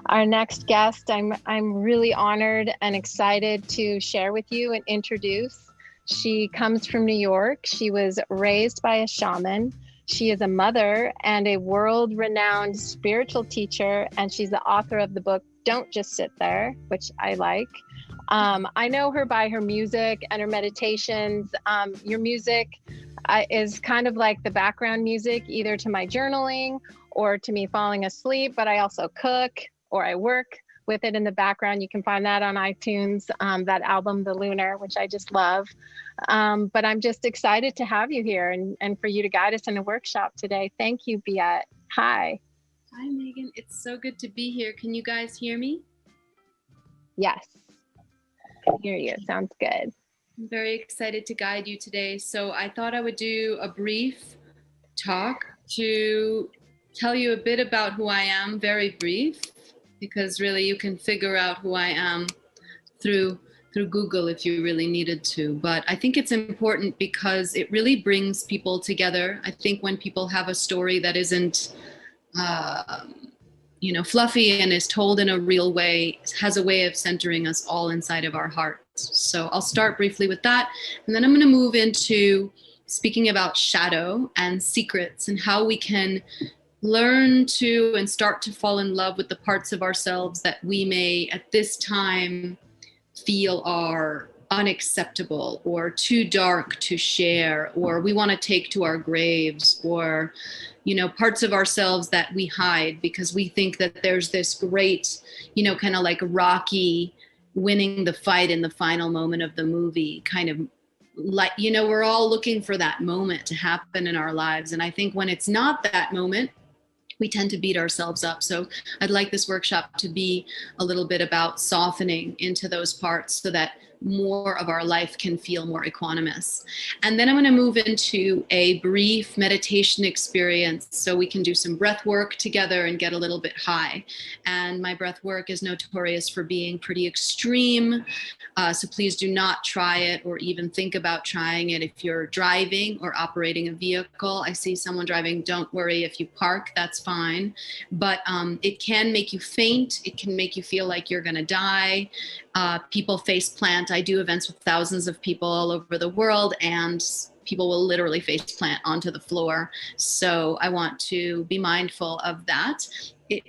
Our next guest, I'm really honored and excited to share with you and introduce. She comes from New York. She was raised by a shaman. She is a mother and a world-renowned spiritual teacher, and she's the author of the book Don't Just Sit There, which I like. I know her by her music and her meditations. Your music is kind of like the background music, either to my journaling or to me falling asleep, but I also cook or I work with it in the background. You can find that on iTunes, that album, The Lunar, which I just love. But I'm just excited to have you here and for you to guide us in a workshop today. Thank you, Biet. Hi. Hi, Megan. It's so good to be here. Can you guys hear me? Yes, I hear you. Sounds good. I'm very excited to guide you today. So I thought I would do a brief talk to tell you a bit about who I am, very brief, because really you can figure out who I am through Google if you really needed to. But I think it's important because it really brings people together. I think when people have a story that isn't fluffy and is told in a real way, has a way of centering us all inside of our hearts. So I'll start briefly with that, and then I'm going to move into speaking about shadow and secrets and how we can learn to and start to fall in love with the parts of ourselves that we may at this time feel are unacceptable or too dark to share, or we want to take to our graves, or parts of ourselves that we hide because we think that there's this great, kind of like Rocky winning the fight in the final moment of the movie, kind of like, we're all looking for that moment to happen in our lives. And I think when it's not that moment, we tend to beat ourselves up. So I'd like this workshop to be a little bit about softening into those parts so that more of our life can feel more equanimous. And then I'm going to move into a brief meditation experience so we can do some breath work together and get a little bit high. And my breath work is notorious for being pretty extreme. So please do not try it or even think about trying it if you're driving or operating a vehicle. I see someone driving. Don't worry if you park, that's fine. But it can make you faint. It can make you feel like you're going to die. People face plant. I do events with thousands of people all over the world, and people will literally face plant onto the floor. So I want to be mindful of that.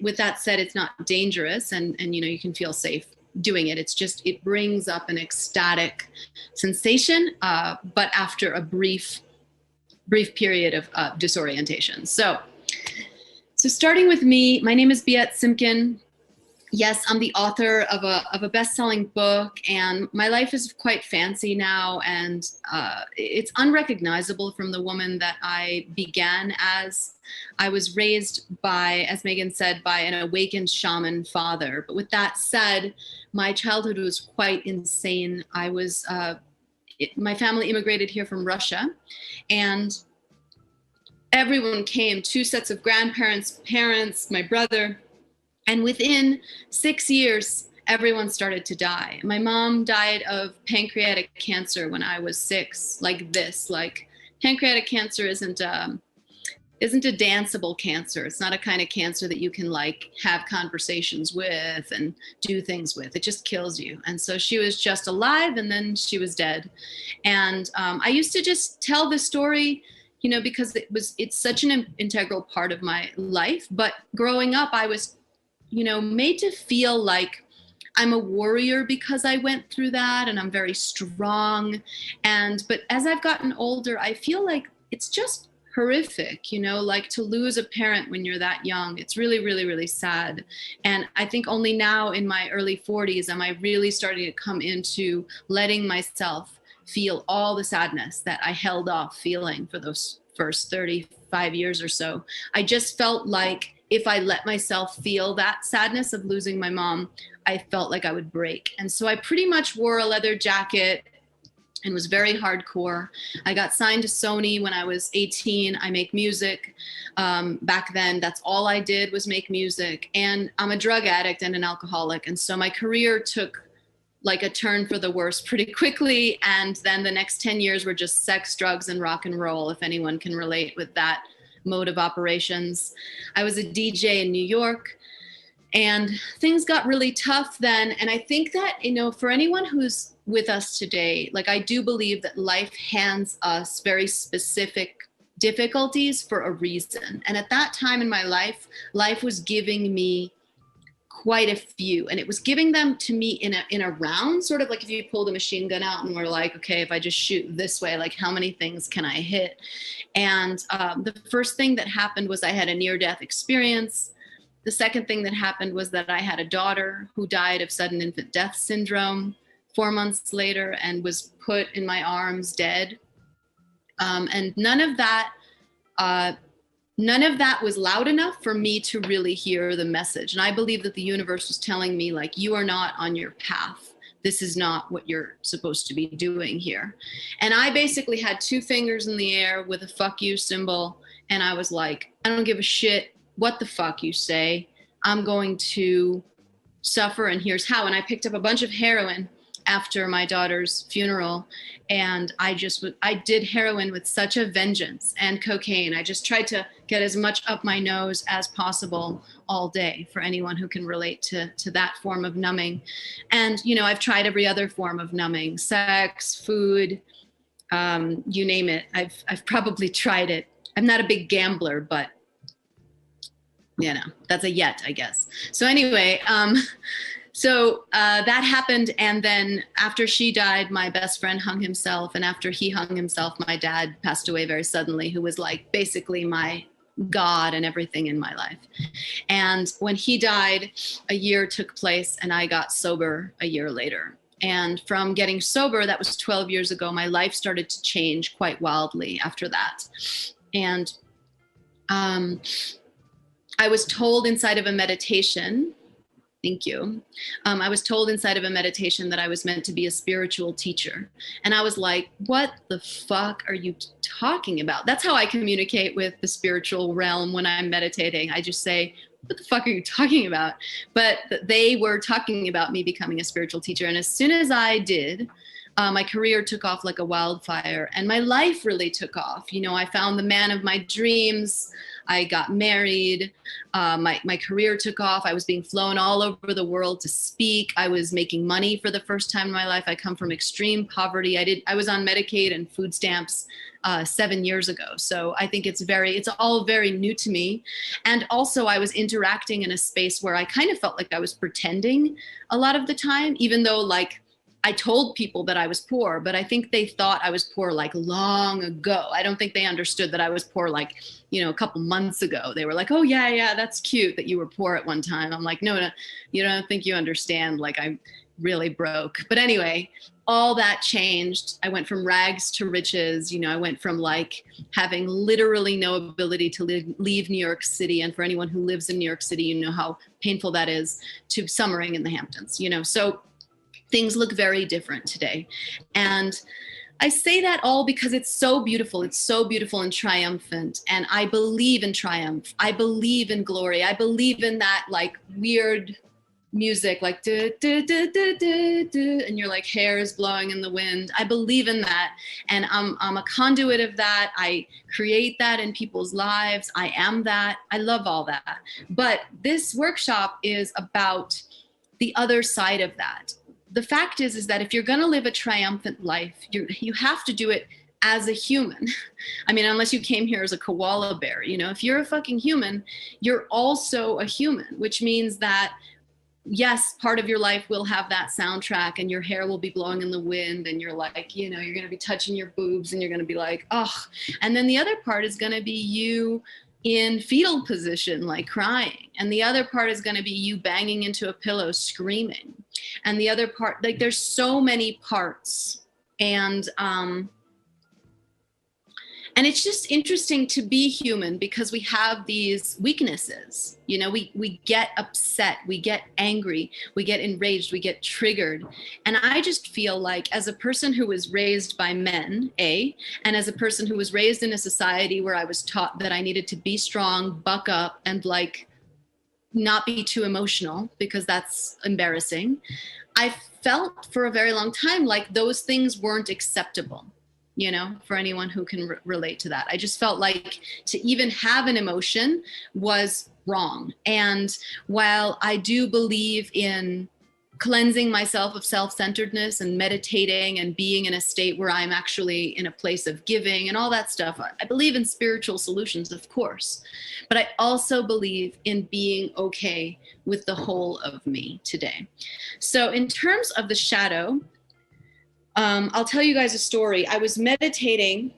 With that said, it's not dangerous, and you can feel safe doing it. It's just, it brings up an ecstatic sensation, but after a brief period of disorientation. So starting with me, my name is Biet Simkin. Yes, I'm the author of a best-selling book, and my life is quite fancy now, and it's unrecognizable from the woman that I began as. I was raised by, as Megan said, by an awakened shaman father. But with that said, my childhood was quite insane. My family immigrated here from Russia, and everyone came, 2 sets of grandparents, parents, my brother. And within 6 years, everyone started to die. My mom died of pancreatic cancer when I was 6, like this. Like, pancreatic cancer isn't a danceable cancer. It's not a kind of cancer that you can like have conversations with and do things with. It just kills you. And so she was just alive, and then she was dead. And I used to just tell this story, because it's such an integral part of my life. But growing up, I was made to feel like I'm a warrior because I went through that, and I'm very strong. But as I've gotten older, I feel like it's just horrific, like to lose a parent when you're that young. It's really, really, really sad. And I think only now in my early 40s am I really starting to come into letting myself feel all the sadness that I held off feeling for those first 35 years or so. I just felt like if I let myself feel that sadness of losing my mom, I felt like I would break. And so I pretty much wore a leather jacket and was very hardcore. I got signed to Sony when I was 18. I make music. Back then, that's all I did was make music. And I'm a drug addict and an alcoholic. And so my career took like a turn for the worse pretty quickly. And then the next 10 years were just sex, drugs, and rock and roll, if anyone can relate with that mode of operations. I was a DJ in New York. And things got really tough then. And I think that, you know, for anyone who's with us today, like I do believe that life hands us very specific difficulties for a reason. And at that time in my life, life was giving me quite a few, and it was giving them to me in a round, sort of like if you pulled a machine gun out and were like, okay, if I just shoot this way, like how many things can I hit? And the first thing that happened was I had a near-death experience. The second thing that happened was that I had a daughter who died of sudden infant death syndrome 4 months later and was put in my arms dead. And none of that was loud enough for me to really hear the message. And I believe that the universe was telling me, like, you are not on your path. This is not what you're supposed to be doing here. And I basically had 2 fingers in the air with a fuck you symbol. And I was like, I don't give a shit what the fuck you say. I'm going to suffer, and here's how. And I picked up a bunch of heroin after my daughter's funeral, and I did heroin with such a vengeance, and cocaine. I just tried to get as much up my nose as possible all day, for anyone who can relate to that form of numbing. And, you know, I've tried every other form of numbing: sex, food, you name it. I've probably tried it. I'm not a big gambler, but you know, that's a yet, I guess. So anyway, So that happened, and then after she died, my best friend hung himself, and after he hung himself, my dad passed away very suddenly, who was like basically my God and everything in my life. And when he died, a year took place, and I got sober a year later. And from getting sober, that was 12 years ago, my life started to change quite wildly after that. And I was told inside of a meditation, thank you. I was told inside of a meditation that I was meant to be a spiritual teacher. And I was like, what the fuck are you talking about? That's how I communicate with the spiritual realm when I'm meditating. I just say, what the fuck are you talking about? But they were talking about me becoming a spiritual teacher. And as soon as I did, my career took off like a wildfire, and my life really took off. You know, I found the man of my dreams. I got married. My career took off. I was being flown all over the world to speak. I was making money for the first time in my life. I come from extreme poverty. I was on Medicaid and food stamps 7 years ago. So I think it's all very new to me. And also I was interacting in a space where I kind of felt like I was pretending a lot of the time, even though like I told people that I was poor, but I think they thought I was poor like long ago. I don't think they understood that I was poor like, you know, a couple months ago. They were like, oh yeah, that's cute that you were poor at one time. I'm like, no, you don't think you understand. Like I'm really broke. But anyway, all that changed. I went from rags to riches. You know, I went from like having literally no ability to leave New York City. And for anyone who lives in New York City, you know how painful that is, to summering in the Hamptons, you know. So things look very different today. And I say that all because it's so beautiful. It's so beautiful and triumphant. And I believe in triumph. I believe in glory. I believe in that like weird music, like do, do, do, do, do, do, and your like hair is blowing in the wind. I believe in that. And I'm a conduit of that. I create that in people's lives. I am that. I love all that. But this workshop is about the other side of that. The fact is that if you're going to live a triumphant life, you have to do it as a human. I mean, unless you came here as a koala bear, you know, if you're a fucking human, you're also a human, which means that yes, part of your life will have that soundtrack and your hair will be blowing in the wind and you're like, you know, you're going to be touching your boobs and you're going to be like, oh, and then the other part is going to be you in fetal position, like crying. And the other part is going to be you banging into a pillow, screaming. And the other part, like there's so many parts. And it's just interesting to be human because we have these weaknesses. You know, we get upset, we get angry, we get enraged, we get triggered. And I just feel like as a person who was raised by men, and as a person who was raised in a society where I was taught that I needed to be strong, buck up, and like not be too emotional because that's embarrassing, I felt for a very long time like those things weren't acceptable. you know, for anyone who can relate to that. I just felt like to even have an emotion was wrong. And while I do believe in cleansing myself of self-centeredness and meditating and being in a state where I'm actually in a place of giving and all that stuff, I believe in spiritual solutions, of course. But I also believe in being okay with the whole of me today. So in terms of the shadow, I'll tell you guys a story. I was meditating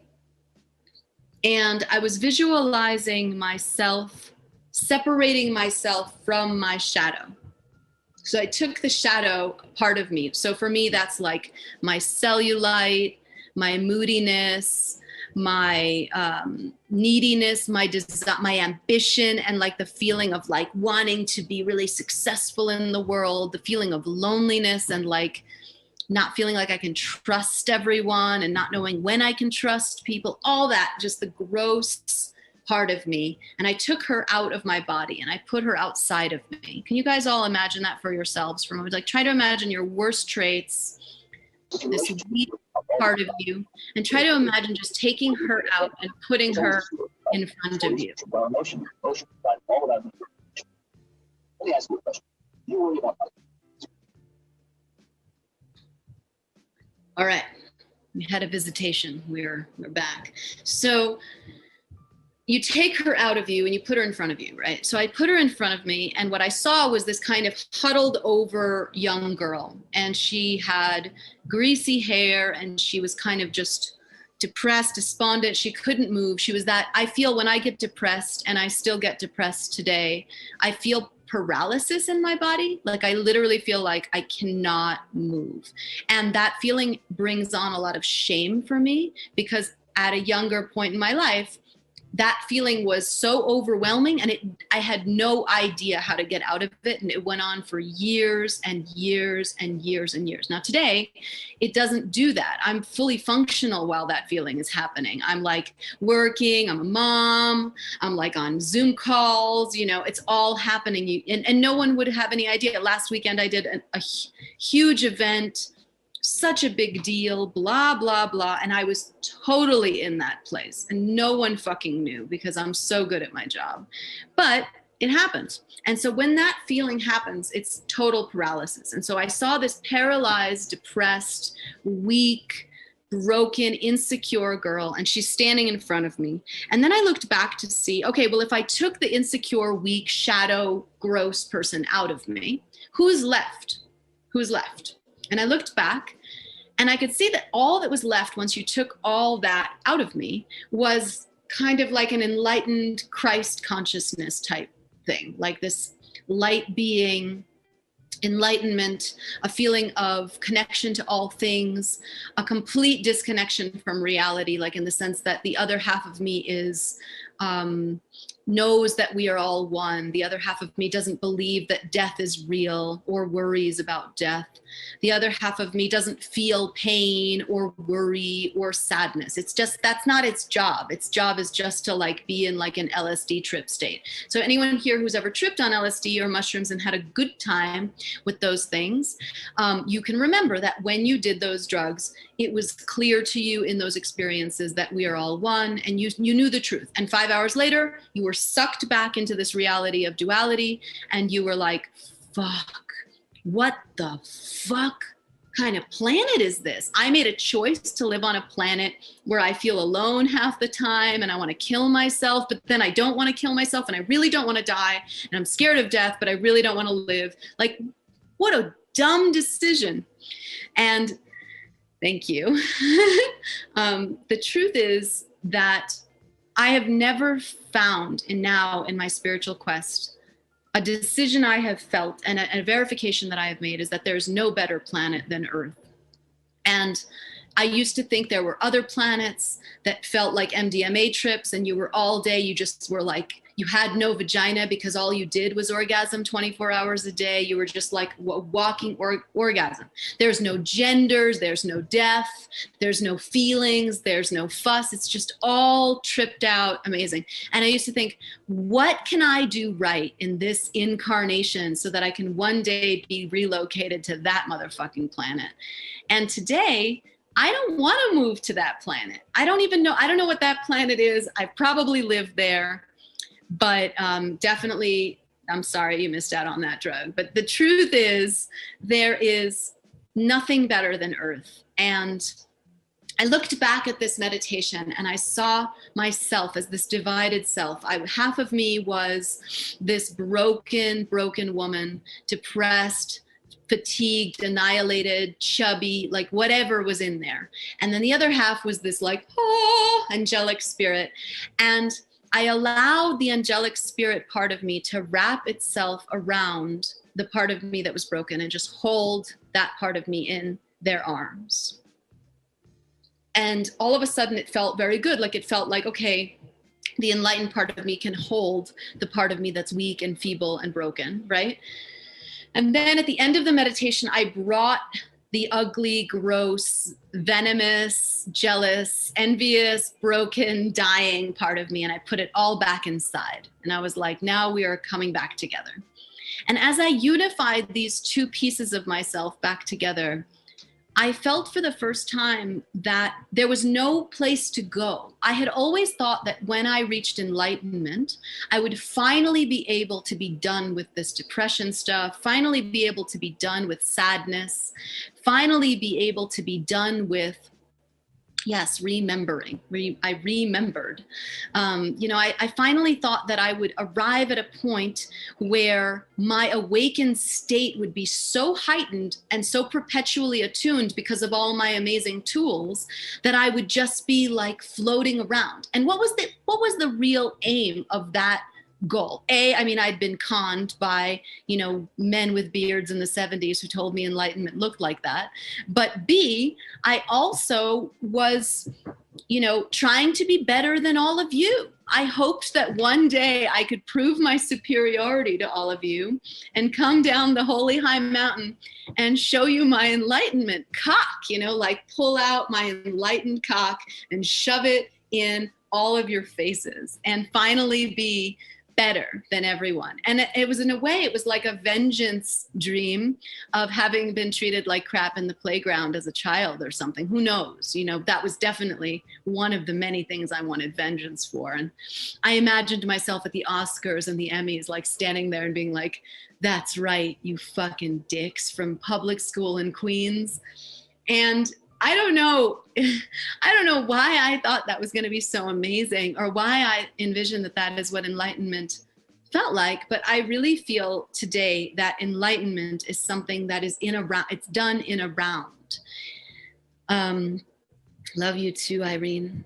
and I was visualizing myself, separating myself from my shadow. So I took the shadow part of me. So for me, that's like my cellulite, my moodiness, my neediness, my desire, my ambition, and like the feeling of like wanting to be really successful in the world, the feeling of loneliness and like not feeling like I can trust everyone and not knowing when I can trust people, all that, just the gross part of me. And I took her out of my body and I put her outside of me. Can you guys all imagine that for yourselves for a moment? Like try to imagine your worst traits, this weak part of you, and try to imagine just taking her out and putting her in front of you. All right, we had a visitation. We're back. So you take her out of you and you put her in front of you, right? So I put her in front of me, and what I saw was this kind of huddled over young girl, and she had greasy hair and she was kind of just depressed, despondent. She couldn't move. She was that, I feel when I get depressed, and I still get depressed today, I feel paralysis in my body. Like I literally feel like I cannot move. And that feeling brings on a lot of shame for me, because at a younger point in my life, that feeling was so overwhelming, and I had no idea how to get out of it. And it went on for years and years and years and years. Now today, it doesn't do that. I'm fully functional while that feeling is happening. I'm like working, I'm a mom, I'm like on Zoom calls, you know, it's all happening. And no one would have any idea. Last weekend, I did a huge event, such a big deal, blah, blah, blah. And I was totally in that place and no one fucking knew because I'm so good at my job, but it happens. And so when that feeling happens, it's total paralysis. And so I saw this paralyzed, depressed, weak, broken, insecure girl, and she's standing in front of me. And then I looked back to see, okay, well, if I took the insecure, weak, shadow, gross person out of me, who's left? Who's left? And I looked back and I could see that all that was left once you took all that out of me was kind of like an enlightened Christ consciousness type thing, like this light being, enlightenment, a feeling of connection to all things, a complete disconnection from reality, like in the sense that the other half of me is knows that we are all one. The other half of me doesn't believe that death is real or worries about death. The other half of me doesn't feel pain or worry or sadness. It's just, that's not its job. Its job is just to like be in like an LSD trip state. So anyone here who's ever tripped on LSD or mushrooms and had a good time with those things, you can remember that when you did those drugs, it was clear to you in those experiences that we are all one, and you knew the truth. And 5 hours later, you were sucked back into this reality of duality, and you were like, fuck, what the fuck kind of planet is this? I made a choice to live on a planet where I feel alone half the time and I want to kill myself, but then I don't want to kill myself and I really don't want to die, and I'm scared of death, but I really don't want to live. Like, what a dumb decision. And thank you. The truth is that I have never found, and now in my spiritual quest, a decision I have felt and a verification that I have made is that there's no better planet than Earth. And I used to think there were other planets that felt like MDMA trips, and you were all day, you just were like, you had no vagina because all you did was orgasm 24 hours a day. You were just like walking orgasm. There's no genders, there's no death, there's no feelings, there's no fuss. It's just all tripped out, amazing. And I used to think, what can I do right in this incarnation so that I can one day be relocated to that motherfucking planet? And today, I don't want to move to that planet. I don't even know. I don't know what that planet is. I've probably lived there, but definitely, I'm sorry you missed out on that drug. But the truth is, there is nothing better than Earth. And I looked back at this meditation and I saw myself as this divided self. Half of me was this broken woman, depressed, fatigued, annihilated, chubby, like whatever was in there. And then the other half was this like, oh, angelic spirit. And I allowed the angelic spirit part of me to wrap itself around the part of me that was broken and just hold that part of me in their arms. And all of a sudden it felt very good. Like it felt like, okay, the enlightened part of me can hold the part of me that's weak and feeble and broken, right? And then at the end of the meditation, I brought the ugly, gross, venomous, jealous, envious, broken, dying part of me, and I put it all back inside. And I was like, now we are coming back together. And as I unified these two pieces of myself back together, I felt for the first time that there was no place to go. I had always thought that when I reached enlightenment, I would finally be able to be done with this depression stuff, finally be able to be done with sadness, finally be able to be done with, yes, remembering. I remembered. I finally thought that I would arrive at a point where my awakened state would be so heightened and so perpetually attuned because of all my amazing tools that I would just be like floating around. And what was the real aim of that goal? I mean, I'd been conned by, men with beards in the 70s who told me enlightenment looked like that. But B, I also was, trying to be better than all of you. I hoped that one day I could prove my superiority to all of you and come down the holy high mountain and show you my enlightenment cock, like pull out my enlightened cock and shove it in all of your faces and finally be better than everyone. And it was, in a way, it was like a vengeance dream of having been treated like crap in the playground as a child or something. Who knows? That was definitely one of the many things I wanted vengeance for. And I imagined myself at the Oscars and the Emmys, like standing there and being like, that's right, you fucking dicks from public school in Queens. And I don't know why I thought that was going to be so amazing, or why I envisioned that is what enlightenment felt like. But I really feel today that enlightenment is something that is it's done in a round. Love you too, Irene.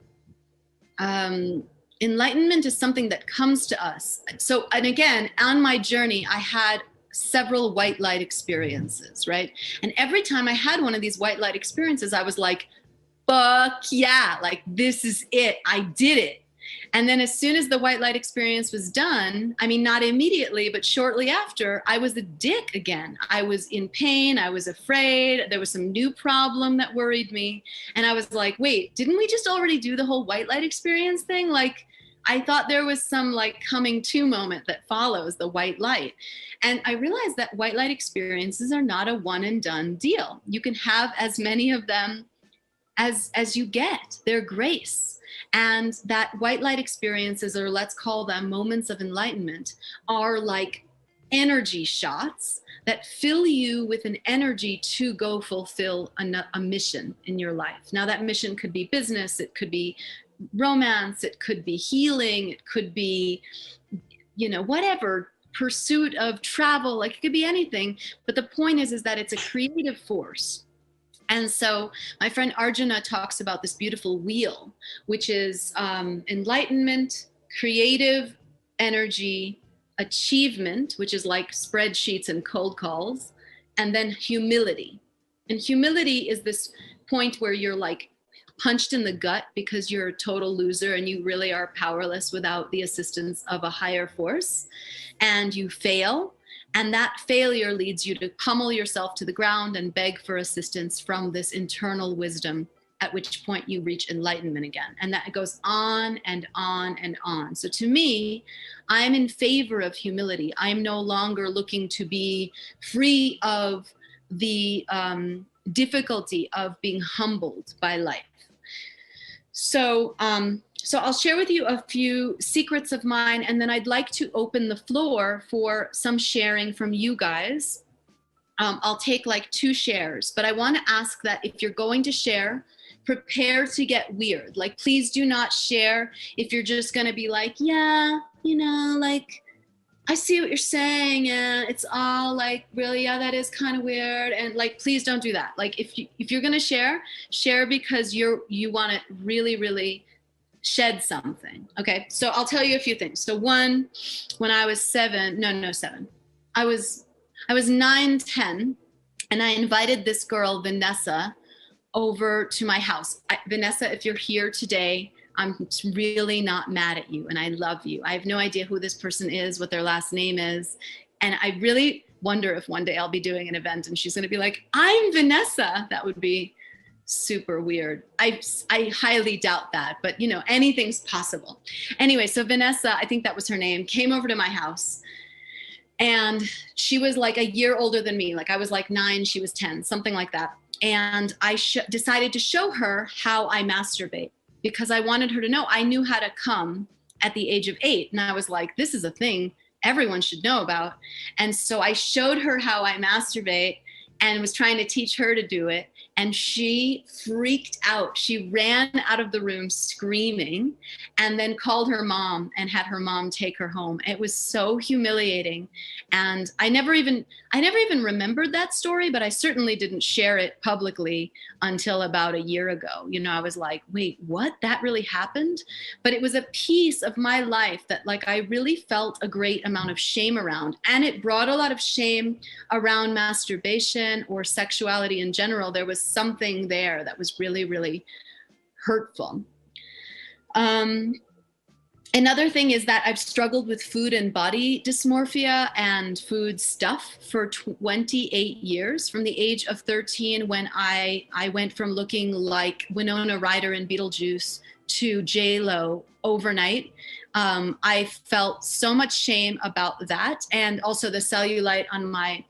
Enlightenment is something that comes to us. So, and again, on my journey, I had several white light experiences, right? And every time I had one of these white light experiences, I was like, fuck yeah, like this is it, I did it. And then as soon as the white light experience was done, I mean, not immediately, but shortly after, I was a dick again. I was in pain, I was afraid, there was some new problem that worried me. And I was like, wait, didn't we just already do the whole white light experience thing? Like, I thought there was some like coming to moment that follows the white light. And I realized that white light experiences are not a one and done deal. You can have as many of them as you get. They're grace. And that white light experiences, or let's call them moments of enlightenment, are like energy shots that fill you with an energy to go fulfill a mission in your life. Now that mission could be business, it could be romance, it could be healing, it could be, whatever, pursuit of travel, like it could be anything. But the point is that it's a creative force. And so my friend Arjuna talks about this beautiful wheel, which is enlightenment, creative energy, achievement, which is like spreadsheets and cold calls, and then humility. And humility is this point where you're like punched in the gut because you're a total loser and you really are powerless without the assistance of a higher force, and you fail. And that failure leads you to pummel yourself to the ground and beg for assistance from this internal wisdom, at which point you reach enlightenment again. And that goes on and on and on. So to me, I'm in favor of humility. I'm no longer looking to be free of the difficulty of being humbled by life. So, so I'll share with you a few secrets of mine, and then I'd like to open the floor for some sharing from you guys. I'll take like 2 shares, but I want to ask that if you're going to share, prepare to get weird. Like, please do not share if you're just going to be like, yeah, you know, like, I see what you're saying, and it's all like, really, yeah, that is kind of weird. And like, please don't do that. Like, if you're gonna share because you want to really, really shed something. Okay, so I'll tell you a few things. So one, when I was 7, I was 9, 10, and I invited this girl, Vanessa, over to my house. Vanessa, if you're here today, I'm really not mad at you, and I love you. I have no idea who this person is, what their last name is. And I really wonder if one day I'll be doing an event and she's going to be like, I'm Vanessa. That would be super weird. I highly doubt that, but you know, anything's possible. Anyway, so Vanessa, I think that was her name, came over to my house. And she was like a year older than me. Like I was like 9, she was 10, something like that. And I decided to show her how I masturbate, because I wanted her to know I knew how to come at the age of 8. And I was like, this is a thing everyone should know about. And so I showed her how I masturbate and was trying to teach her to do it. And she freaked out. She ran out of the room screaming, and then called her mom and had her mom take her home. It was so humiliating. And I never even remembered that story, but I certainly didn't share it publicly until about a year ago. You know, I was like, wait, what? That really happened? But it was a piece of my life that like I really felt a great amount of shame around. And it brought a lot of shame around masturbation or sexuality in general. There was something there that was really, really hurtful. Another thing is that I've struggled with food and body dysmorphia and food stuff for 28 years, from the age of 13, when I went from looking like Winona Ryder in Beetlejuice to J-Lo overnight. I felt so much shame about that, and also the cellulite on my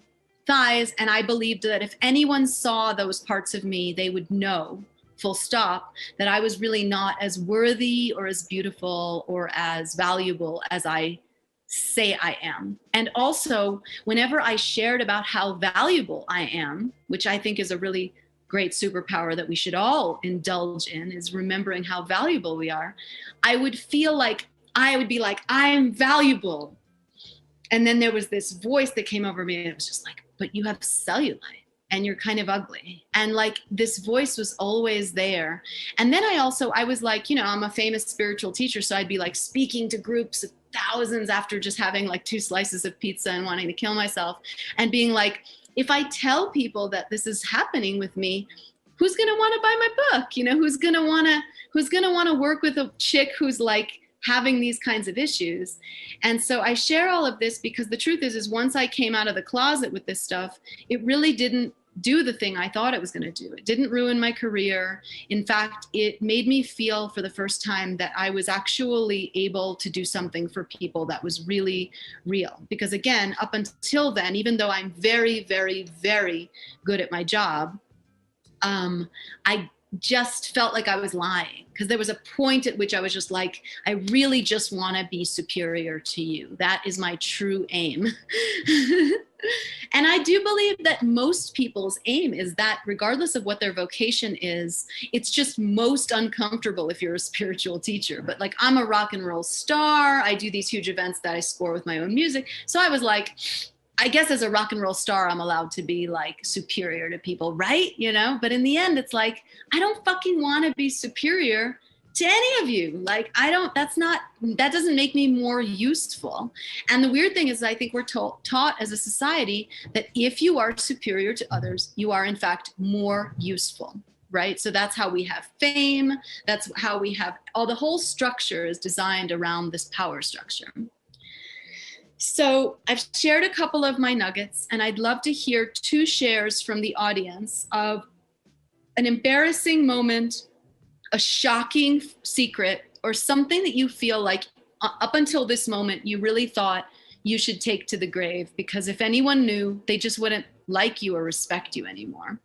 thighs. And I believed that if anyone saw those parts of me, they would know, full stop, that I was really not as worthy or as beautiful or as valuable as I say I am. And also, whenever I shared about how valuable I am, which I think is a really great superpower that we should all indulge in, is remembering how valuable we are, I would feel like I would be like, I'm valuable. And then there was this voice that came over me, and it was just like, but you have cellulite and you're kind of ugly. And like this voice was always there. And then I was like, you know, I'm a famous spiritual teacher, so I'd be like speaking to groups of thousands after just having like 2 slices of pizza and wanting to kill myself, and being like, if I tell people that this is happening with me, who's going to want to buy my book? You know, who's going to want to work with a chick who's like having these kinds of issues? And so I share all of this because the truth is once I came out of the closet with this stuff, it really didn't do the thing I thought it was going to do. It didn't ruin my career. In fact, it made me feel for the first time that I was actually able to do something for people that was really real. Because again, up until then, even though I'm very, very, very good at my job, I just felt like I was lying, because there was a point at which I was just like, I really just want to be superior to you. That is my true aim. And I do believe that most people's aim is that, regardless of what their vocation is, it's just most uncomfortable if you're a spiritual teacher. But like, I'm a rock and roll star. I do these huge events that I score with my own music. So I was like, I guess as a rock and roll star, I'm allowed to be like superior to people, right? You know, but in the end, it's like, I don't fucking want to be superior to any of you. Like, that doesn't make me more useful. And the weird thing is, I think we're taught as a society that if you are superior to others, you are in fact more useful, right? So that's how we have fame. That's how we have the whole structure is designed around this power structure. So I've shared a couple of my nuggets, and I'd love to hear 2 shares from the audience of an embarrassing moment, a shocking secret, or something that you feel like up until this moment you really thought you should take to the grave, because if anyone knew, they just wouldn't like you or respect you anymore.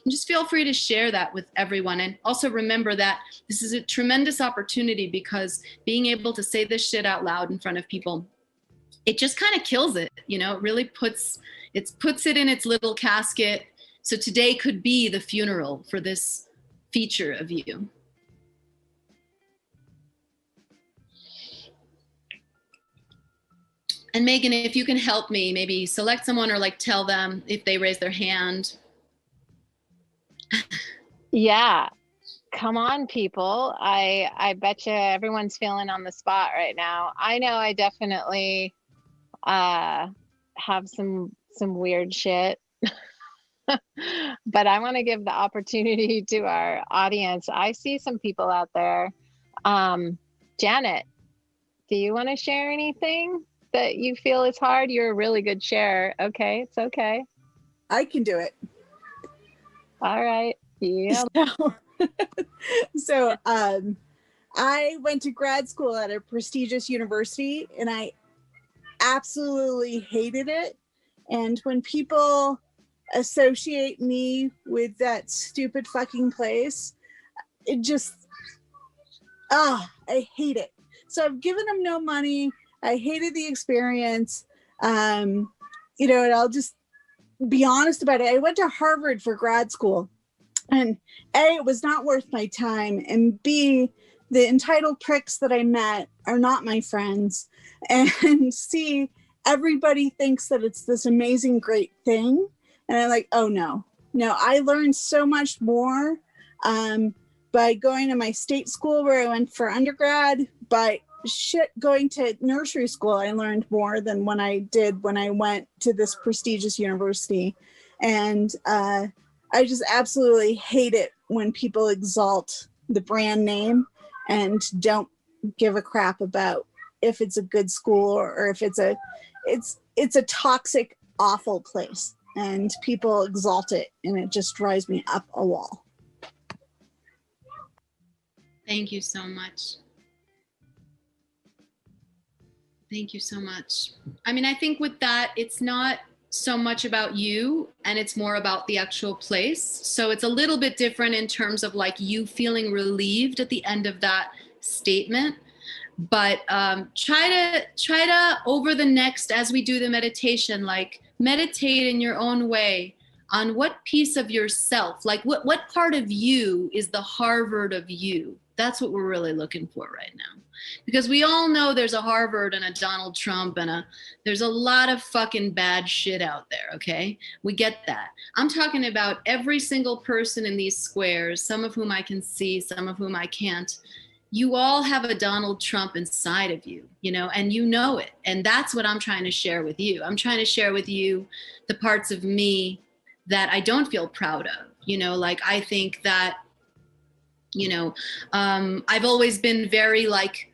And just feel free to share that with everyone. And also remember that this is a tremendous opportunity, because being able to say this shit out loud in front of people, it just kind of kills it. You know, it really puts it in its little casket. So today could be the funeral for this feature of you. And Megan, if you can help me, maybe select someone or like tell them if they raise their hand. Yeah, come on, people. I bet you everyone's feeling on the spot right now. I know I definitely have some weird shit. But I want to give the opportunity to our audience. I see some people out there. Janet, do you want to share anything that you feel is hard? You're a really good sharer. Okay, it's okay. I can do it. All right. Yeah. So I went to grad school at a prestigious university, and I absolutely hated it. And when people associate me with that stupid fucking place, it just, I hate it. So I've given them no money. I hated the experience. And I'll just be honest about it. I went to Harvard for grad school, and A, it was not worth my time, and B, the entitled pricks that I met are not my friends, and C, everybody thinks that it's this amazing, great thing. And I'm like, oh no, I learned so much more by going to my state school where I went for undergrad. But going to nursery school, I learned more than when I did when I went to this prestigious university. And I just absolutely hate it when people exalt the brand name and don't give a crap about if it's a good school or if it's a toxic, awful place. And people exalt it, and it just drives me up a wall. Thank you so much. Thank you so much. I mean, I think with that, it's not so much about you, and it's more about the actual place. So it's a little bit different in terms of like you feeling relieved at the end of that statement. But try to over the next, as we do the meditation, like meditate in your own way on what piece of yourself, like what part of you is the Harvard of you. That's what we're really looking for right now. Because we all know there's a Harvard and a Donald Trump and there's a lot of fucking bad shit out there, okay? We get that. I'm talking about every single person in these squares, some of whom I can see, some of whom I can't. You all have a Donald Trump inside of you, and you know it. And that's what I'm trying to share with you. I'm trying to share with you the parts of me that I don't feel proud of. Like I think that, I've always been very like,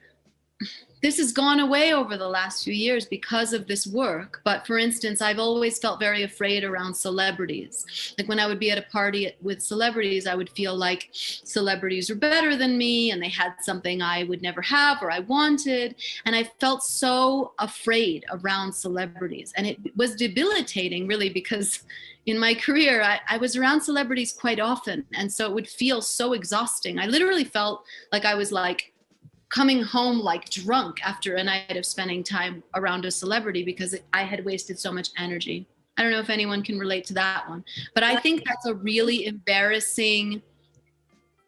this has gone away over the last few years because of this work. But for instance, I've always felt very afraid around celebrities. Like when I would be at a party with celebrities, I would feel like celebrities were better than me and they had something I would never have or I wanted. And I felt so afraid around celebrities. And it was debilitating, really, because in my career, I was around celebrities quite often. And so it would feel so exhausting. I literally felt like I was like coming home like drunk after a night of spending time around a celebrity because I had wasted so much energy. I don't know if anyone can relate to that one, but I think that's a really embarrassing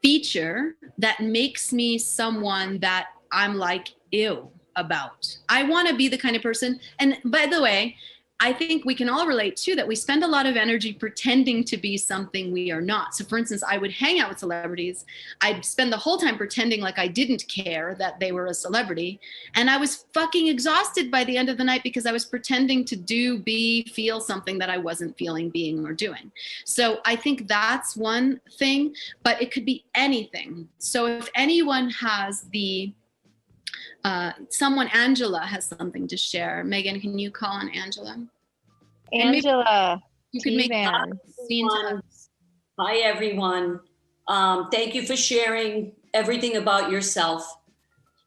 feature that makes me someone that I'm like, ew about. I want to be the kind of person. And by the way, I think we can all relate too that we spend a lot of energy pretending to be something we are not. So for instance, I would hang out with celebrities. I'd spend the whole time pretending like I didn't care that they were a celebrity. And I was fucking exhausted by the end of the night because I was pretending to feel something that I wasn't feeling, being, or doing. So I think that's one thing, but it could be anything. So if anyone has Angela has something to share. Megan, can you call on Angela? Angela, you could make a scene to us. Hi, everyone. Thank you for sharing everything about yourself.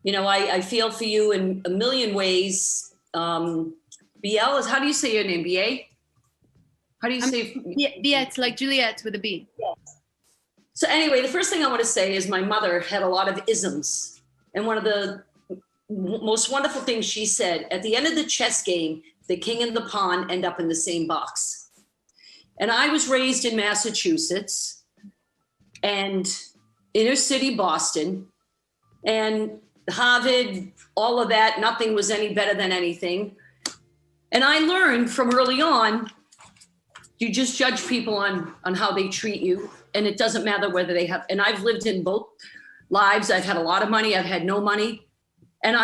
I feel for you in a million ways. Biel how do you say your name? Biet? How do you say? Biet, like Juliet with a B. So anyway, the first thing I want to say is my mother had a lot of isms. And one of the most wonderful things she said, at the end of the chess game, the king and the pawn end up in the same box. And I was raised in Massachusetts and inner city Boston, and Harvard, all of that, nothing was any better than anything. And I learned from early on, you just judge people on how they treat you. And it doesn't matter whether they have, and I've lived in both lives. I've had a lot of money, I've had no money. And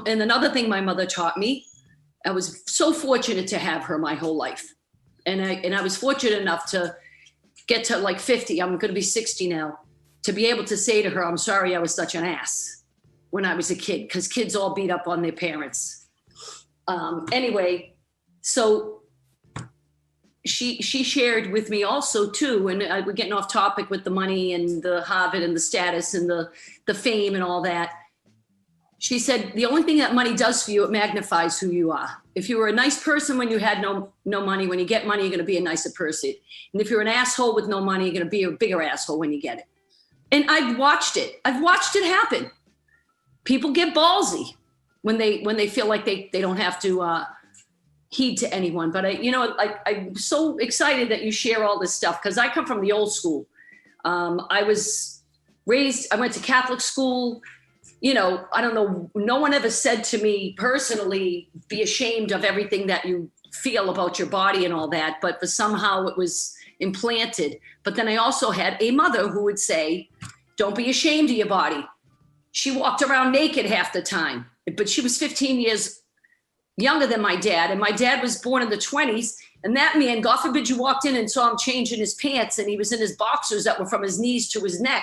another thing my mother taught me, I was so fortunate to have her my whole life. And I was fortunate enough to get to like 50, I'm gonna be 60 now, to be able to say to her, I'm sorry I was such an ass when I was a kid, because kids all beat up on their parents. Anyway, so she shared with me also too, and we're getting off topic with the money and the Harvard and the status and the fame and all that. She said, the only thing that money does for you, it magnifies who you are. If you were a nice person when you had no money, when you get money, you're going to be a nicer person. And if you're an asshole with no money, you're going to be a bigger asshole when you get it. And I've watched it. I've watched it happen. People get ballsy when they feel like they don't have to heed to anyone. But I'm so excited that you share all this stuff, because I come from the old school. I went to Catholic school. I don't know, no one ever said to me personally, be ashamed of everything that you feel about your body and all that, but somehow it was implanted. But then I also had a mother who would say, don't be ashamed of your body. She walked around naked half the time, but she was 15 years younger than my dad. And my dad was born in the 20s. And that man, God forbid you walked in and saw him changing his pants and he was in his boxers that were from his knees to his neck.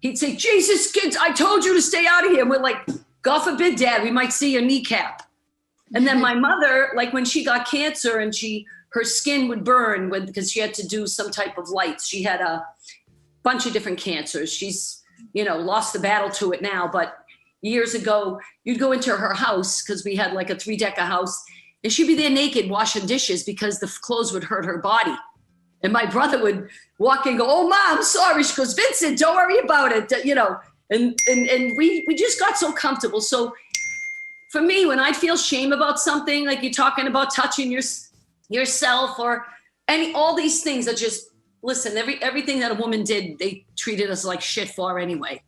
He'd say, Jesus, kids, I told you to stay out of here. And we're like, God forbid, Dad, we might see your kneecap. And then my mother, like when she got cancer and her skin would burn because she had to do some type of lights. She had a bunch of different cancers. She's, lost the battle to it now. But years ago, you'd go into her house, because we had like a 3-decker house, and she'd be there naked washing dishes because the clothes would hurt her body. And my brother would walk in and go, oh, Mom, I'm sorry. She goes, Vincent, don't worry about it. And we just got so comfortable. So for me, when I feel shame about something, like you're talking about touching yourself or all these things are just, listen, everything that a woman did, they treated us like shit for anyway.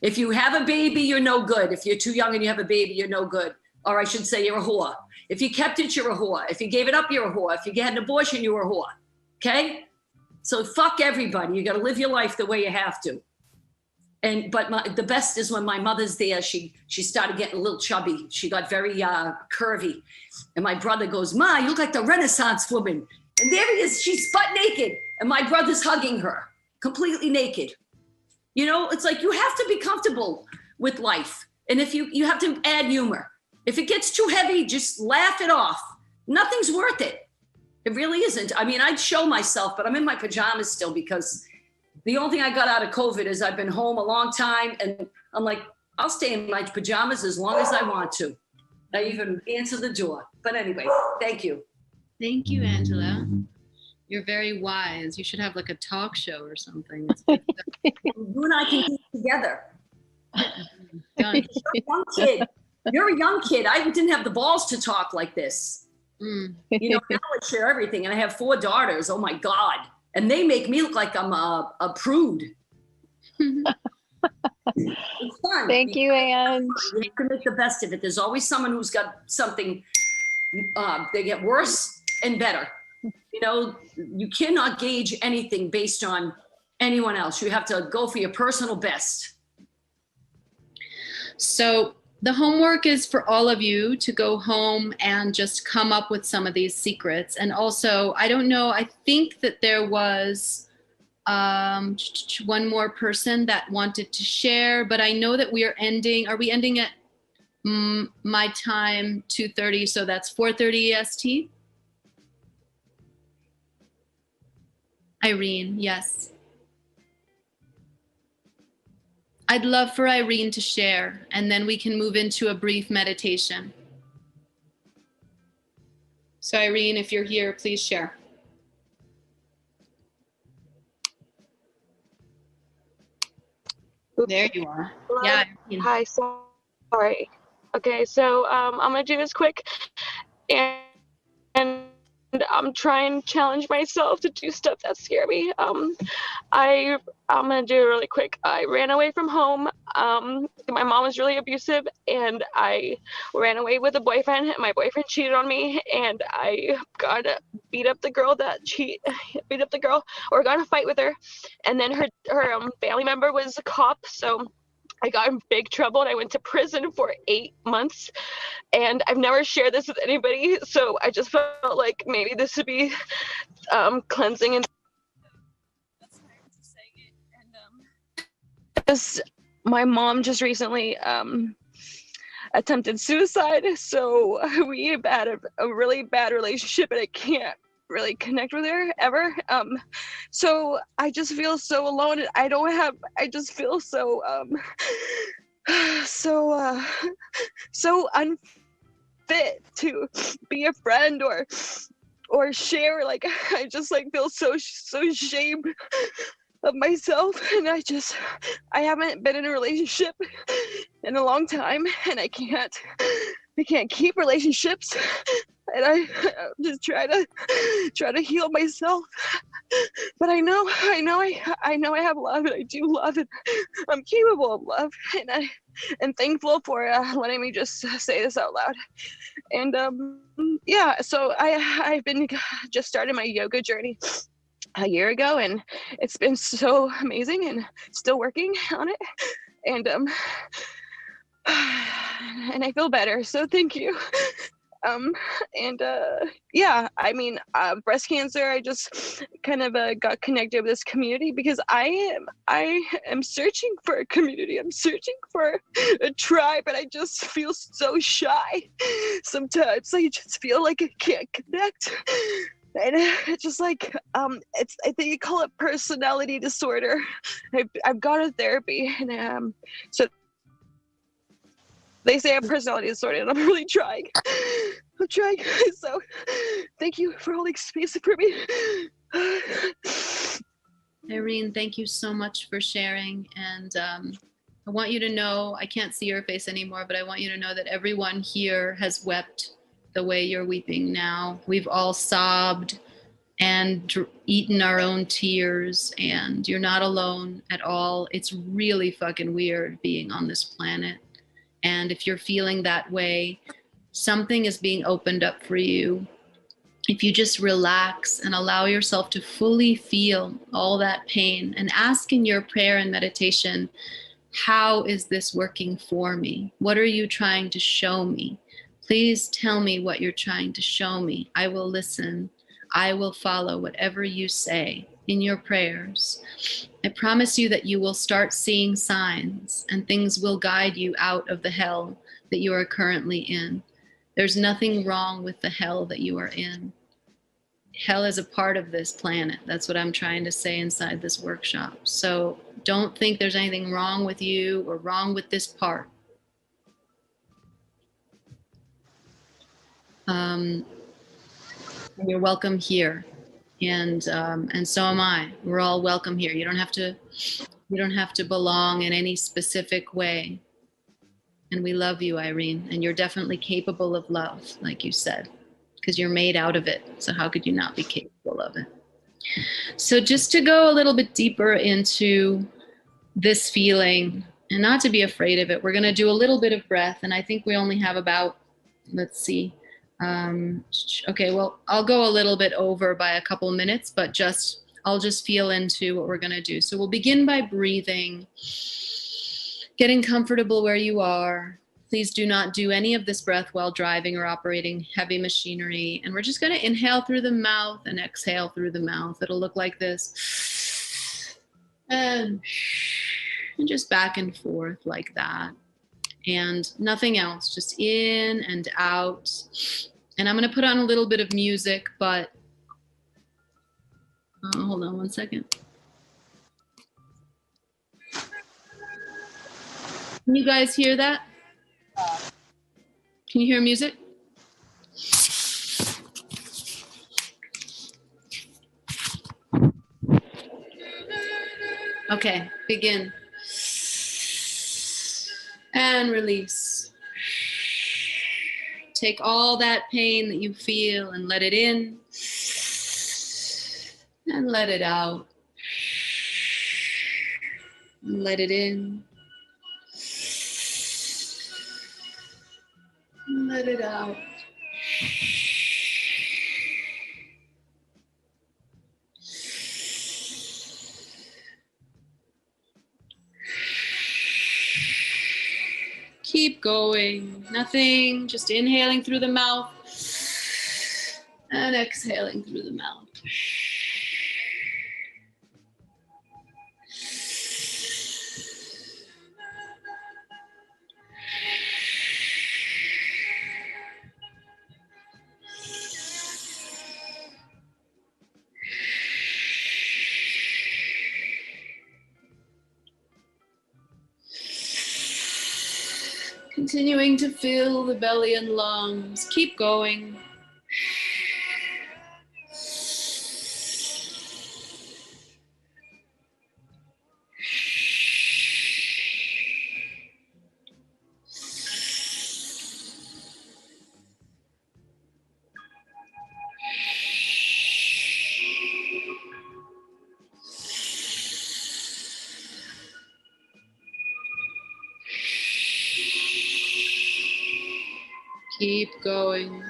If you have a baby, you're no good. If you're too young and you have a baby, you're no good. Or I should say you're a whore. If you kept it, you're a whore. If you gave it up, you're a whore. If you had an abortion, you were a whore. Okay? So fuck everybody. You got to live your life the way you have to. But the best is when my mother's there, she started getting a little chubby. She got very curvy. And my brother goes, Ma, you look like the Renaissance woman. And there he is. She's butt naked. And my brother's hugging her, completely naked. It's like you have to be comfortable with life. And if you have to add humor. If it gets too heavy, just laugh it off. Nothing's worth it. It really isn't. I mean, I'd show myself, but I'm in my pajamas still, because the only thing I got out of COVID is I've been home a long time, and I'm like, I'll stay in my pajamas as long as I want to. I even answer the door. But anyway, thank you. Thank you, Angela. You're very wise. You should have like a talk show or something. You and I can do it together. Done. You're a young kid. You're a young kid. I didn't have the balls to talk like this. Now I share everything, and I have 4 daughters. Oh my God. And they make me look like I'm a prude. It's fun. Thank you, Ange. You have to make the best of it. There's always someone who's got something, they get worse and better. You cannot gauge anything based on anyone else. You have to go for your personal best. So the homework is for all of you to go home and just come up with some of these secrets. And also, I don't know, I think that there was one more person that wanted to share, but I know that are we ending at my time, 2:30, so that's 4:30 EST? Irene, yes. I'd love for Irene to share, and then we can move into a brief meditation. So Irene, if you're here, please share. There you are. Hello? Yeah. Hi, sorry. Okay, so I'm gonna do this quick, and, and I'm trying to challenge myself to do stuff that scare me. I'm gonna do it really quick. I ran away from home. My mom was really abusive, and I ran away with a boyfriend. And my boyfriend cheated on me, and I got beat up the girl or got in a fight with her, and then her family member was a cop, so I got in big trouble and I went to prison for 8 months, and I've never shared this with anybody, so I just felt like maybe this would be cleansing. And that's why I'm just saying it. And just my mom just recently attempted suicide, so we had a really bad relationship, and I can't really connect with her ever. So I just feel so alone, and I just feel so so unfit to be a friend or share. Like, I just like feel so ashamed of myself, and I haven't been in a relationship in a long time, and I can't keep relationships, and I just try to heal myself. But I know I have love, and I do love, and I'm capable of love, and I am thankful for letting me just say this out loud. And yeah, so I've been just started my yoga journey a year ago, and it's been so amazing, and still working on it, and and I feel better, so thank you. And yeah, I mean, breast cancer, I just kind of got connected with this community because I am searching for a community. I'm searching for a tribe, and I just feel so shy sometimes. I just feel like I can't connect. And it's just like it's, I think you call it personality disorder. I've gone to therapy, and so they say I have personality disorder, and I'm really trying. I'm trying. So thank you for holding space for me. Irene, thank you so much for sharing. And I want you to know, I can't see your face anymore, but I want you to know that everyone here has wept the way you're weeping now. We've all sobbed and eaten our own tears, and you're not alone at all. It's really fucking weird being on this planet. And if you're feeling that way, something is being opened up for you. If you just relax and allow yourself to fully feel all that pain and ask in your prayer and meditation, how is this working for me? What are you trying to show me? Please tell me what you're trying to show me. I will listen. I will follow whatever you say in your prayers. I promise you that you will start seeing signs, and things will guide you out of the hell that you are currently in. There's nothing wrong with the hell that you are in. Hell is a part of this planet. That's what I'm trying to say inside this workshop. So don't think there's anything wrong with you or wrong with this part. You're welcome here, and so am I. We're all welcome here. You don't have to belong in any specific way. And we love you, Irene, and you're definitely capable of love, like you said, because you're made out of it. So how could you not be capable of it? So just to go a little bit deeper into this feeling, and not to be afraid of it, we're going to do a little bit of breath, and I think we only have about, let's see, okay, well, I'll go a little bit over by a couple minutes, but I'll just feel into what we're going to do. So we'll begin by breathing, getting comfortable where you are. Please do not do any of this breath while driving or operating heavy machinery. And we're just going to inhale through the mouth and exhale through the mouth. It'll look like this. And just back and forth like that. And nothing else, just in and out. And I'm going to put on a little bit of music, but hold on one second. Can you guys hear that? Can you hear music? Okay, begin. And release. Take all that pain that you feel and let it in. And let it out. And let it in. And let it out. Keep going. Nothing, just inhaling through the mouth and exhaling through the mouth. Continuing to fill the belly and lungs. Keep going. Keep going.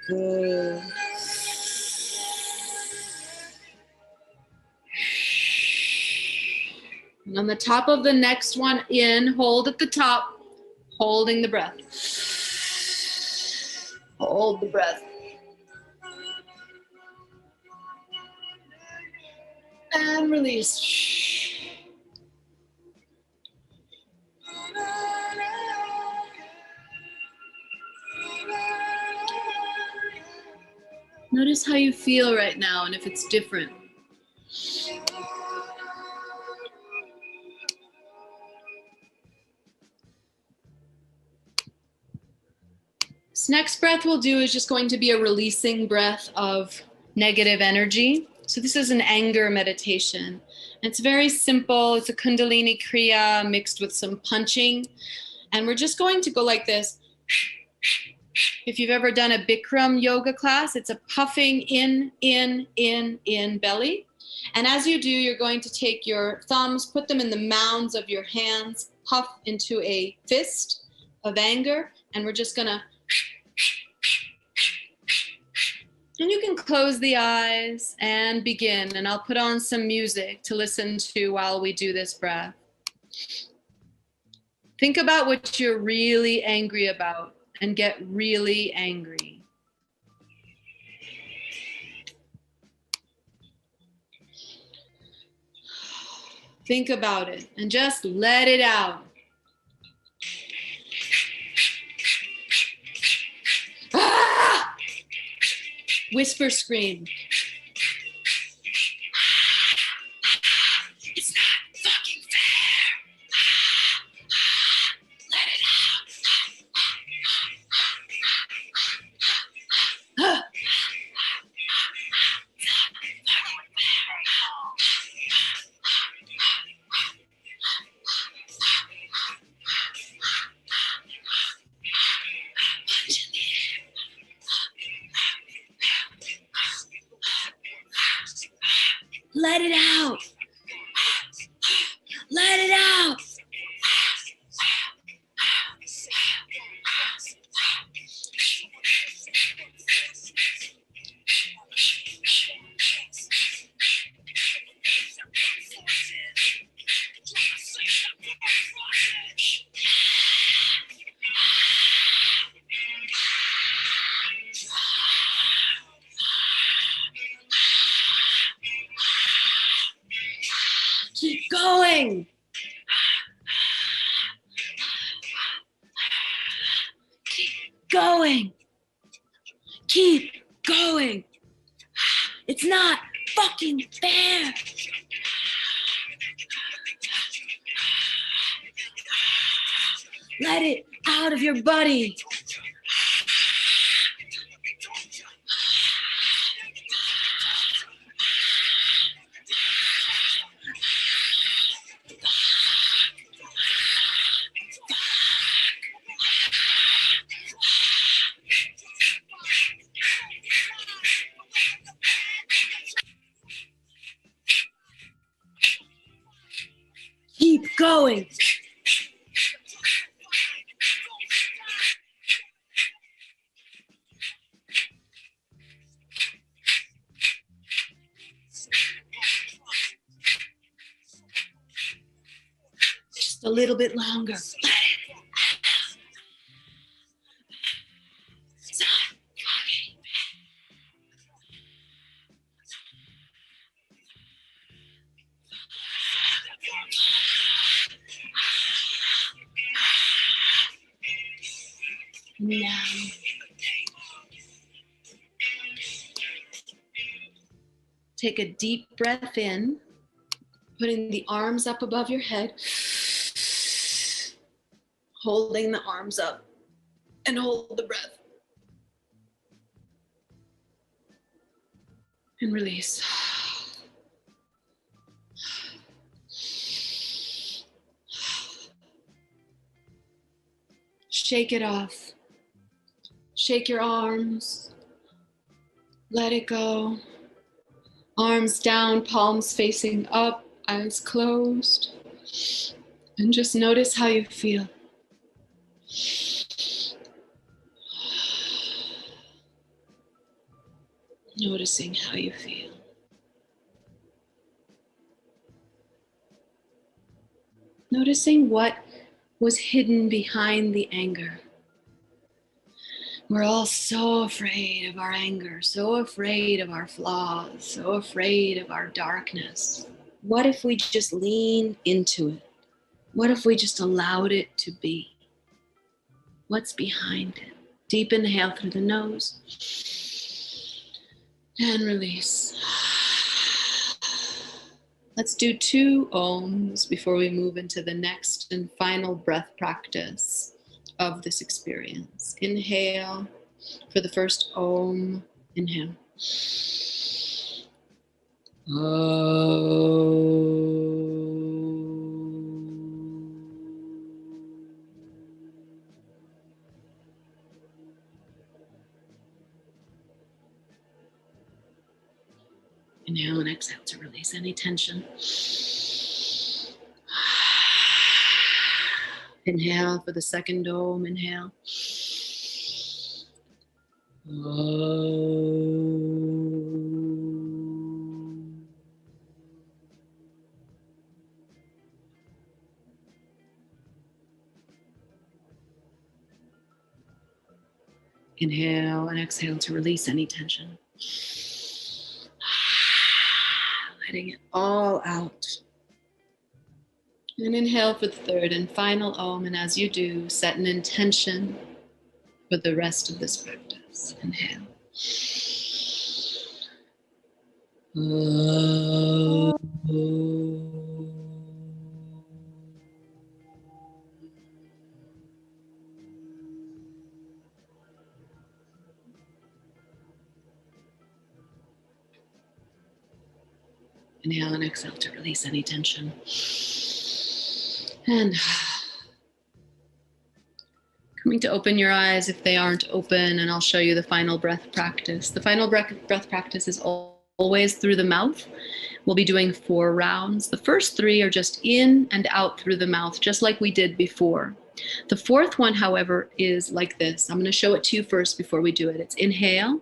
Good. And on the top of the next one, in, hold at the top, holding the breath. Hold the breath. And release. Notice how you feel right now and if it's different. This next breath we'll do is just going to be a releasing breath of negative energy. So this is an anger meditation. It's very simple. It's a Kundalini Kriya mixed with some punching. And we're just going to go like this. If you've ever done a Bikram yoga class, it's a puffing in belly. And as you do, you're going to take your thumbs, put them in the mounds of your hands, puff into a fist of anger. And we're just going to, and you can close the eyes and begin. And I'll put on some music to listen to while we do this breath. Think about what you're really angry about and get really angry. Think about it and just let it out. Ah! Whisper scream. It's not fucking fair. Let it out. Let it out. Let it out. Keep going. Keep going. Keep going. It's not fucking fair. Let it out of your body. going. Just a little bit longer. Now, take a deep breath in, putting the arms up above your head, holding the arms up, and hold the breath. And release. Shake it off. Shake your arms. Let it go. Arms down, palms facing up, eyes closed. And just notice how you feel. Noticing how you feel. Noticing what was hidden behind the anger. We're all so afraid of our anger, so afraid of our flaws, so afraid of our darkness. What if we just lean into it? What if we just allowed it to be? What's behind it? Deep inhale through the nose and release. Let's do 2 ohms before we move into the next and final breath practice of this experience. Inhale for the first Om. Inhale. Inhale and exhale to release any tension. Inhale for the second Om. Inhale. Inhale and exhale to release any tension. Letting it all out. And inhale for the third and final Om. And as you do, set an intention for the rest of this practice. Inhale. Inhale and exhale to release any tension. And coming to open your eyes if they aren't open, and I'll show you the final breath practice. The final breath practice is always through the mouth. We'll be doing 4 rounds. The first 3 are just in and out through the mouth, just like we did before. The fourth one, however, is like this. I'm going to show it to you first before we do it. It's inhale,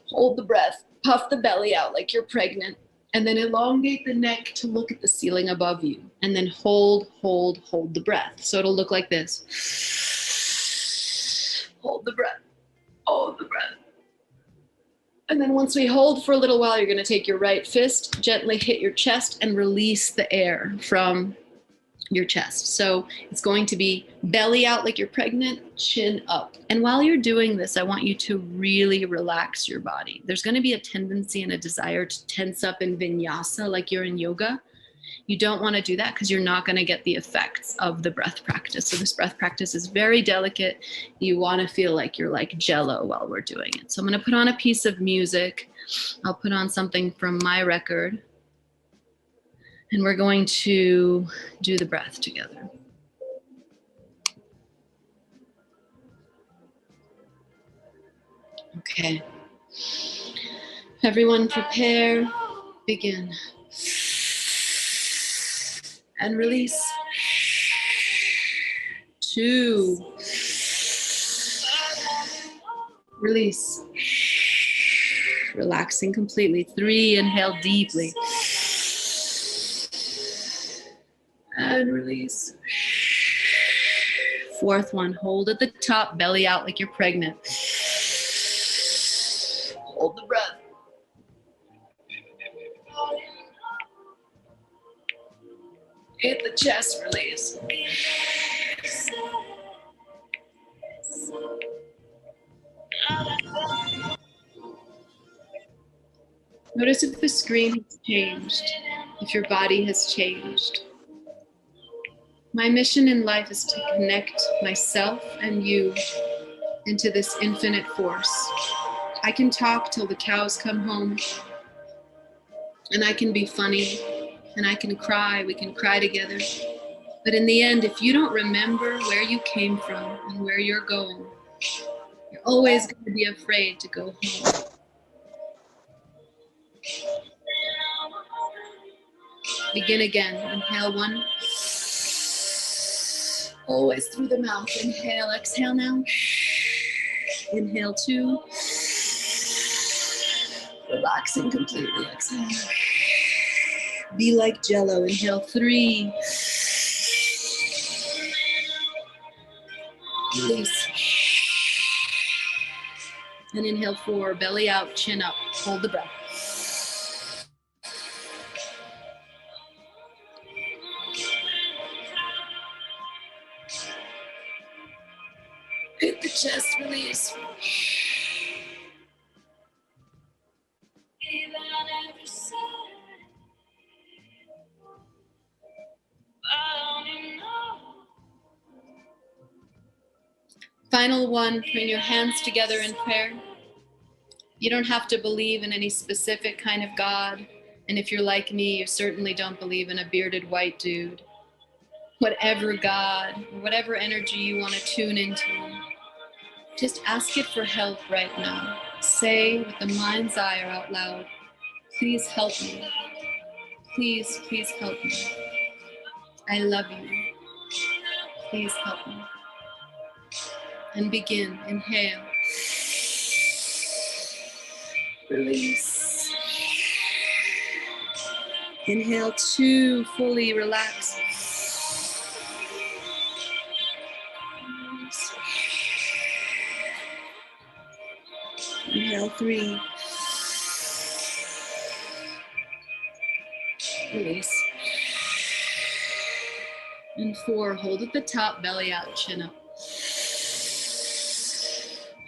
hold the breath, puff the belly out like you're pregnant, and then elongate the neck to look at the ceiling above you. And then hold the breath. So it'll look like this. Hold the breath, hold the breath. And then once we hold for a little while, you're gonna take your right fist, gently hit your chest and release the air from your chest. So it's going to be belly out like you're pregnant, chin up. And while you're doing this, I want you to really relax your body. There's going to be a tendency and a desire to tense up in vinyasa like you're in yoga. You don't want to do that because you're not going to get the effects of the breath practice. So this breath practice is very delicate. You want to feel like you're like Jello while we're doing it. So I'm going to put on a piece of music. I'll put on something from my record. And we're going to do the breath together. Okay. Everyone prepare, begin. And release. 2. Release. Relaxing completely. 3, inhale deeply. And release. 4th one, hold at the top, belly out like you're pregnant. Hold the breath. Hit the chest, release. Notice if the screen has changed, if your body has changed. My mission in life is to connect myself and you into this infinite force. I can talk till the cows come home, and I can be funny, and I can cry, we can cry together. But in the end, if you don't remember where you came from and where you're going, you're always going to be afraid to go home. Begin again. Inhale 1. Always through the mouth. Inhale, exhale now. Inhale 2. Relaxing completely. Exhale. Be like Jello. Inhale 3. Release. And inhale 4. Belly out, chin up. Hold the breath. Hit the chest, release. Final one, bring your hands together in prayer. You don't have to believe in any specific kind of God. And if you're like me, you certainly don't believe in a bearded white dude. Whatever God, whatever energy you want to tune into, just ask it for help right now. Say with the mind's eye or out loud, please help me. Please, please help me. I love you. Please help me. And begin. Inhale. Release. Inhale 2, fully relax. Inhale 3. Release. And 4, hold at the top, belly out, chin up.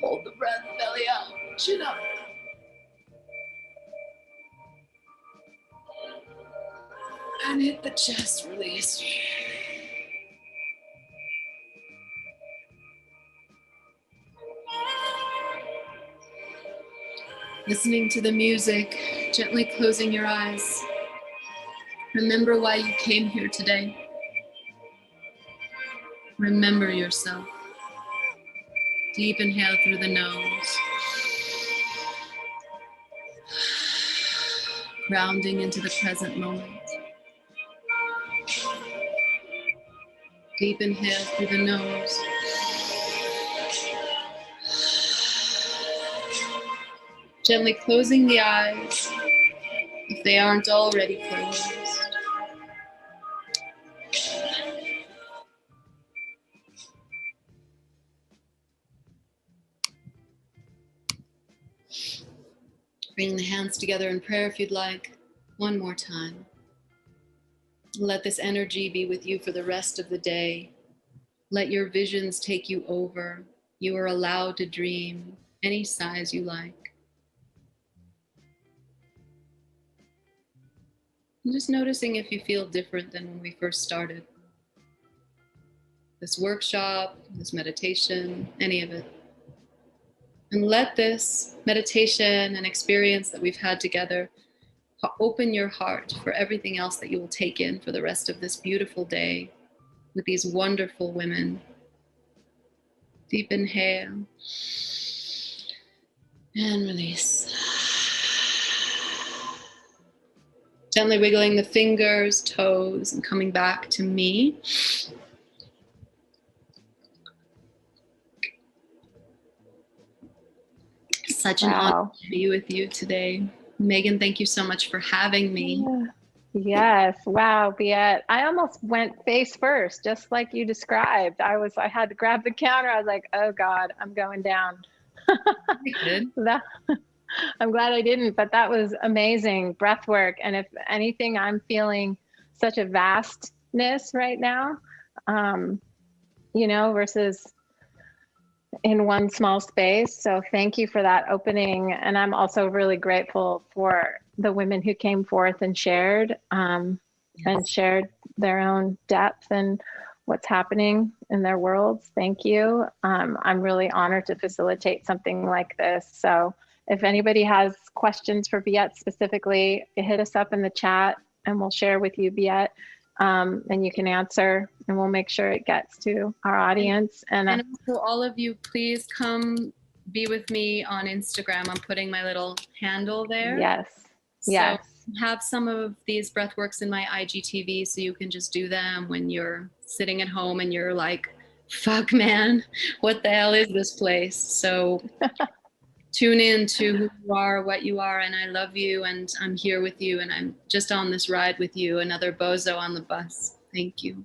Hold the breath, belly out, chin up. And hit the chest, release. Listening to the music, gently closing your eyes. Remember why you came here today. Remember yourself. Deep inhale through the nose. Grounding into the present moment. Deep inhale through the nose. Gently closing the eyes if they aren't already closed. Bring the hands together in prayer if you'd like. One more time. Let this energy be with you for the rest of the day. Let your visions take you over. You are allowed to dream any size you like. I'm just noticing if you feel different than when we first started. This workshop, this meditation, any of it. And let this meditation and experience that we've had together open your heart for everything else that you will take in for the rest of this beautiful day with these wonderful women. Deep inhale and release. Gently wiggling the fingers, toes, and coming back to me. Such an honor to be with you today. Megan, thank you so much for having me. Yeah. Yes. Wow, Biet. I almost went face first, just like you described. I had to grab the counter. I was like, oh God, I'm going down. I'm glad I didn't, but that was amazing breath work. And if anything, I'm feeling such a vastness right now, versus in one small space. So thank you for that opening. And I'm also really grateful for the women who came forth and shared, and shared their own depth and what's happening in their worlds. Thank you. I'm really honored to facilitate something like this. So if anybody has questions for Biet specifically, hit us up in the chat and we'll share with you, Biet, and you can answer, and we'll make sure it gets to our audience. And also all of you, please come be with me on Instagram. I'm putting my little handle there. Yes. So yes. have some of these breathworks in my IGTV so you can just do them when you're sitting at home and you're like, fuck man, what the hell is this place? So tune in to who you are, what you are, and I love you, and I'm here with you, and I'm just on this ride with you, another bozo on the bus. Thank you.